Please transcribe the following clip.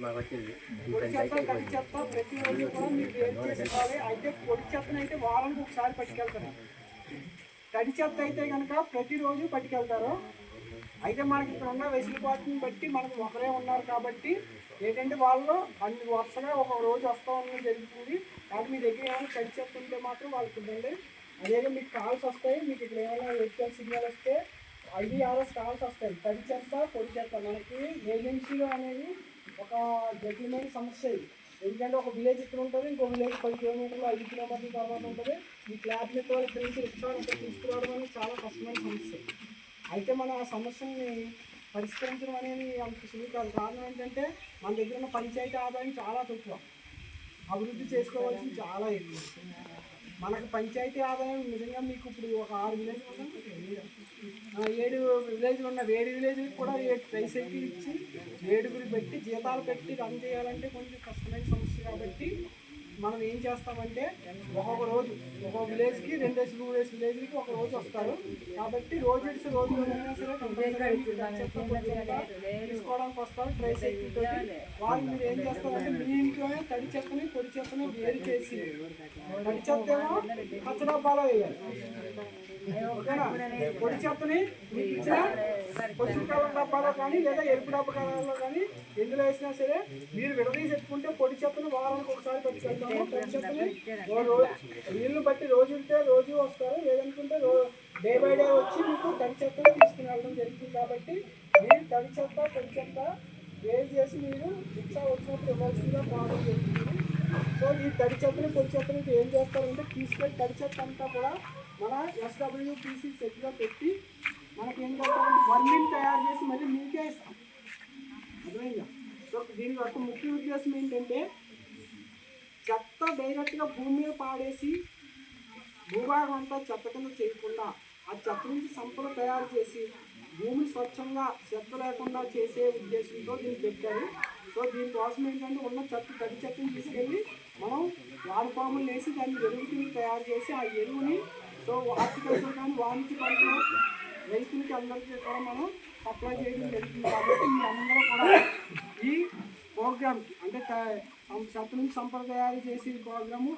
పొడి చెత్త తడి చెత్త ప్రతిరోజు కూడా మీరు వేరు చేసుకోవాలి. అయితే పొడి చెత్తను అయితే వారానికి ఒకసారి పట్టుకెళ్తారు. తడి చెత్త అయితే కనుక ప్రతిరోజు పట్టుకెళ్తారు. అయితే మనకి ఇక్కడ ఉన్న వెసులుబాటుని బట్టి మనకు ఒకరే ఉన్నారు కాబట్టి ఏంటంటే వాళ్ళు అన్ని వరుసగా ఒక రోజు వస్తూ ఉండడం జరుగుతుంది. కాబట్టి మీ దగ్గర ఏమైనా తడి చెత్త ఉంటే మాత్రం వాళ్ళకి ఇవ్వండి. అదేగా మీకు కాల్స్ వస్తాయి. మీకు ఇక్కడ ఏమైనా వెహికల్ సిగ్నల్ వస్తే 5-6 కాల్స్ వస్తాయి. తడి చెత్త పొడి చెత్త మనకి ఏజెన్సీలో అనేది ఒక జటిలమైన సమస్య ఇది. ఎందుకంటే ఒక విలేజ్ ఇక్కడ ఉంటుంది, ఇంకో విలేజ్ 10 కిలోమీటర్లు 5 కిలోమీటర్ల తర్వాత ఉంటుంది. ఈ ఫ్లాట్ మీద ఇక్కడ నుంచి రిక్షా తీసుకురావడం అనేది చాలా కష్టమైన సమస్య. అయితే మనం ఆ సమస్యని పరిష్కరించడం అనేది అంత సులువు కాదు. కారణం ఏంటంటే మన దగ్గర ఉన్న పంచాయతీ ఆదాయం చాలా తక్కువ, అభివృద్ధి చేసుకోవాల్సింది చాలా ఎక్కువ. మనకు పంచాయతీ ఆదాయం నిజంగా మీకు ఇప్పుడు ఒక 6 విలేజ్లు ఉన్నాయి, 7 విలేజ్లు ఉన్న 7 విలేజ్కి కూడా ట్రైసైకిల్ ఇచ్చి 7గురికి పెట్టి జీతాలు పెట్టి రన్ చేయాలంటే కొంచెం కష్టమైన సమస్య. కాబట్టి మనం ఏం చేస్తామంటే ఒక్కొక్క రోజు ఒక్కొక్క విలేజ్కి 2 విలేజ్కి ఒక రోజు వస్తారు. కాబట్టి రోజు అయినా సరే తీసుకోవడానికి వస్తారు ట్రైసైకిల్ తోటి. వాళ్ళు మీరు ఏం చేస్తారంటే మీ ఇంట్లోనే తడి చెత్తని పొడి చెత్తని వేరు చేసి తడి చెత్త ఏమో పచ్చ డబ్బాలో వేయాలి, ఓకేనా? పొడి చెత్తని మీకు ఇచ్చిన పసుపు కలర్ డబ్బాలో కానీ లేదా ఎరుపు డబ్బా కలర్లో కానీ ఎందులో వేసినా సరే మీరు విడదీసి పెట్టుకుంటే పొడి చెత్తను వారానికి ఒకసారి పెట్టుకెళ్తాము. పొడి చెత్తని వీళ్ళు బట్టి రోజు ఉంటే రోజు వస్తారు, లేదనుకుంటే డే బై డే వచ్చి మీకు తడి చెత్తను తీసుకుని వెళ్ళడం జరుగుతుంది. కాబట్టి మీరు తడి చెత్త పొడి చెత్త వేరు చేసి మీరు రిక్షా వచ్చినప్పుడు ఇవ్వాల్సిందిగా బాగా జరుగుతుంది. సో ఈ తడి చెత్తని పొడి చెత్తని ఏం చేస్తారంటే తీసుకెళ్ళి తడి చెత్త అంతా కూడా మన SWPC సెట్లో పెట్టి మనకి ఏం చేస్తామంటే వర్మిని తయారు చేసి మళ్ళీ మీకే ఇస్తాం, అర్థమైందా? సో దీని యొక్క ముఖ్య ఉద్దేశం ఏంటంటే చెత్త డైరెక్ట్గా భూమి మీద పాడేసి భూభాగం అంతా చెత్త కింద చేయకుండా ఆ చెత్త నుంచి సంపద తయారు చేసి భూమి స్వచ్ఛంగా చెత్త లేకుండా చేసే ఉద్దేశంతో దీన్ని పెట్టారు. సో దీనికోసం ఏంటంటే ఉన్న తడి చెత్తని తీసుకెళ్ళి మనం వాడుపాములు వేసి దాన్ని ఎరువు కింద తయారు చేసి ఆ ఎరువుని సో హార్టికల్చర్ కానీ వాణిజ్య పంటలు రైతులకి అందరికీ కూడా మనం సప్లై చేయడం జరుగుతుంది. కాబట్టి మీ అందరూ కూడా ఈ ప్రోగ్రామ్కి అంటే చెత్త నుంచి సంపద తయారు చేసే ప్రోగ్రాము